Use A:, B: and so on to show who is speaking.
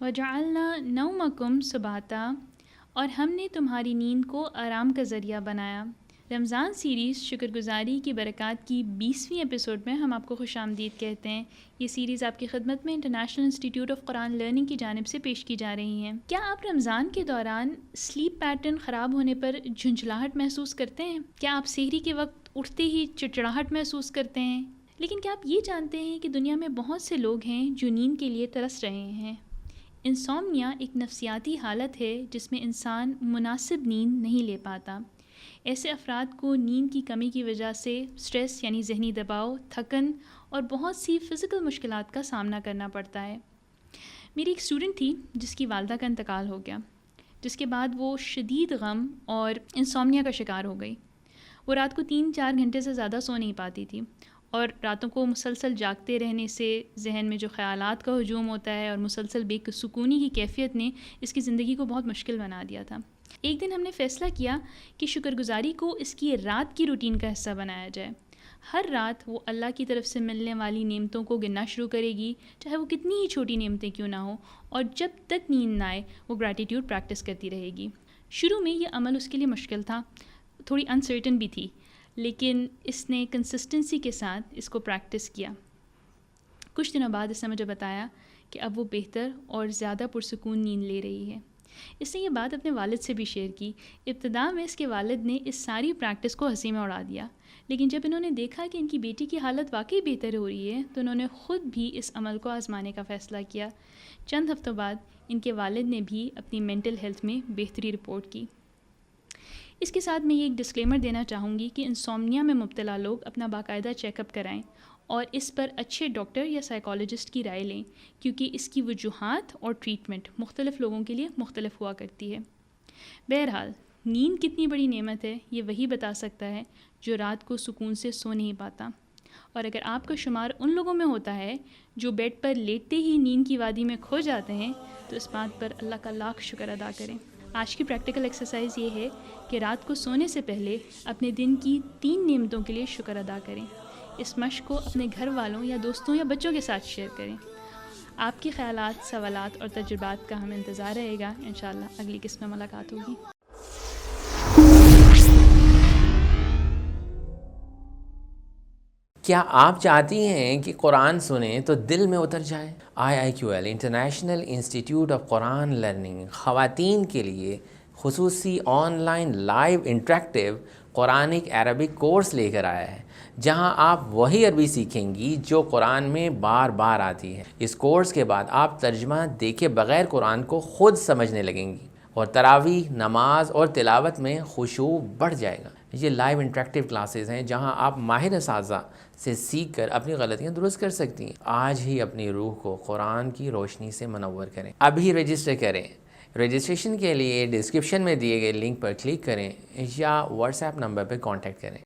A: وَجَعَلْنَا نَوْمَكُمْ سُبَاتًا، اور ہم نے تمہاری نیند کو آرام کا ذریعہ بنایا۔ رمضان سیریز شکر گزاری کی برکات کی 20ویں ایپیسوڈ میں ہم آپ کو خوش آمدید کہتے ہیں۔ یہ سیریز آپ کی خدمت میں international institute of Quran learning کی جانب سے پیش کی جا رہی ہیں۔ کیا آپ رمضان کے دوران سلیپ پیٹرن خراب ہونے پر جھنجھلاہٹ محسوس کرتے ہیں؟ کیا آپ سحری کے وقت اٹھتے ہی چڑچڑاہٹ محسوس کرتے ہیں؟ لیکن کیا آپ یہ جانتے ہیں کہ دنیا میں بہت سے لوگ ہیں جو نیند کے لیے ترس رہے ہیں؟ انسومنیا ایک نفسیاتی حالت ہے جس میں انسان مناسب نیند نہیں لے پاتا۔ ایسے افراد کو نیند کی کمی کی وجہ سے سٹریس یعنی ذہنی دباؤ، تھکن اور بہت سی فزیکل مشکلات کا سامنا کرنا پڑتا ہے۔ میری ایک اسٹوڈنٹ تھی جس کی والدہ کا انتقال ہو گیا، جس کے بعد وہ شدید غم اور انسومنیا کا شکار ہو گئی۔ وہ رات کو 3-4 گھنٹے سے زیادہ سو نہیں پاتی تھی، اور راتوں کو مسلسل جاگتے رہنے سے ذہن میں جو خیالات کا ہجوم ہوتا ہے اور مسلسل بے سکونی کی کیفیت نے اس کی زندگی کو بہت مشکل بنا دیا تھا۔ ایک دن ہم نے فیصلہ کیا کہ شکر گزاری کو اس کی رات کی روٹین کا حصہ بنایا جائے۔ ہر رات وہ اللہ کی طرف سے ملنے والی نعمتوں کو گننا شروع کرے گی، چاہے وہ کتنی ہی چھوٹی نعمتیں کیوں نہ ہوں، اور جب تک نیند نہ آئے وہ گریٹیٹیوڈ پریکٹس کرتی رہے گی۔ شروع میں یہ عمل اس کے لیے مشکل تھا، تھوڑی انسرٹن بھی تھی، لیکن اس نے کنسسٹنسی کے ساتھ اس کو پریکٹس کیا۔ کچھ دنوں بعد اس نے مجھے بتایا کہ اب وہ بہتر اور زیادہ پرسکون نیند لے رہی ہے۔ اس نے یہ بات اپنے والد سے بھی شیئر کی۔ ابتدا میں اس کے والد نے اس ساری پریکٹس کو ہنسی میں اڑا دیا، لیکن جب انہوں نے دیکھا کہ ان کی بیٹی کی حالت واقعی بہتر ہو رہی ہے تو انہوں نے خود بھی اس عمل کو آزمانے کا فیصلہ کیا۔ چند ہفتوں بعد ان کے والد نے بھی اپنی مینٹل ہیلتھ میں بہتری رپورٹ کی۔ اس کے ساتھ میں یہ ایک ڈسکلیمر دینا چاہوں گی کہ انسومنیا میں مبتلا لوگ اپنا باقاعدہ چیک اپ کرائیں اور اس پر اچھے ڈاکٹر یا سائیکالوجسٹ کی رائے لیں، کیونکہ اس کی وجوہات اور ٹریٹمنٹ مختلف لوگوں کے لیے مختلف ہوا کرتی ہے۔ بہرحال نیند کتنی بڑی نعمت ہے یہ وہی بتا سکتا ہے جو رات کو سکون سے سو نہیں پاتا، اور اگر آپ کا شمار ان لوگوں میں ہوتا ہے جو بیڈ پر لیٹتے ہی نیند کی وادی میں کھو جاتے ہیں تو اس بات پر اللہ کا لاکھ شکر ادا کریں۔ آج کی پریکٹیکل ایکسرسائز یہ ہے کہ رات کو سونے سے پہلے اپنے دن کی 3 نعمتوں کے لیے شکر ادا کریں۔ اس مشق کو اپنے گھر والوں یا دوستوں یا بچوں کے ساتھ شیئر کریں۔ آپ کے خیالات، سوالات اور تجربات کا ہمیں انتظار رہے گا۔ انشاءاللہ اگلی قسط میں ملاقات ہوگی۔
B: کیا آپ چاہتی ہیں کہ قرآن سنیں تو دل میں اتر جائے؟ IIQL international institute of Quran learning خواتین کے لیے خصوصی on line live interactive Quranic Arabic course لے کر آیا ہے، جہاں آپ وہی عربی سیکھیں گی جو قرآن میں بار بار آتی ہے۔ اس کورس کے بعد آپ ترجمہ دیکھے بغیر قرآن کو خود سمجھنے لگیں گی، اور تراویح، نماز اور تلاوت میں خشوع بڑھ جائے گا۔ یہ لائیو انٹریکٹیو کلاسز ہیں جہاں آپ ماہر اساتذہ سے سیکھ کر اپنی غلطیاں درست کر سکتی ہیں۔ آج ہی اپنی روح کو قرآن کی روشنی سے منور کریں۔ ابھی رجسٹر کریں۔ رجسٹریشن کے لیے ڈسکرپشن میں دیے گئے لنک پر کلک کریں یا واٹس ایپ نمبر پر کانٹیکٹ کریں۔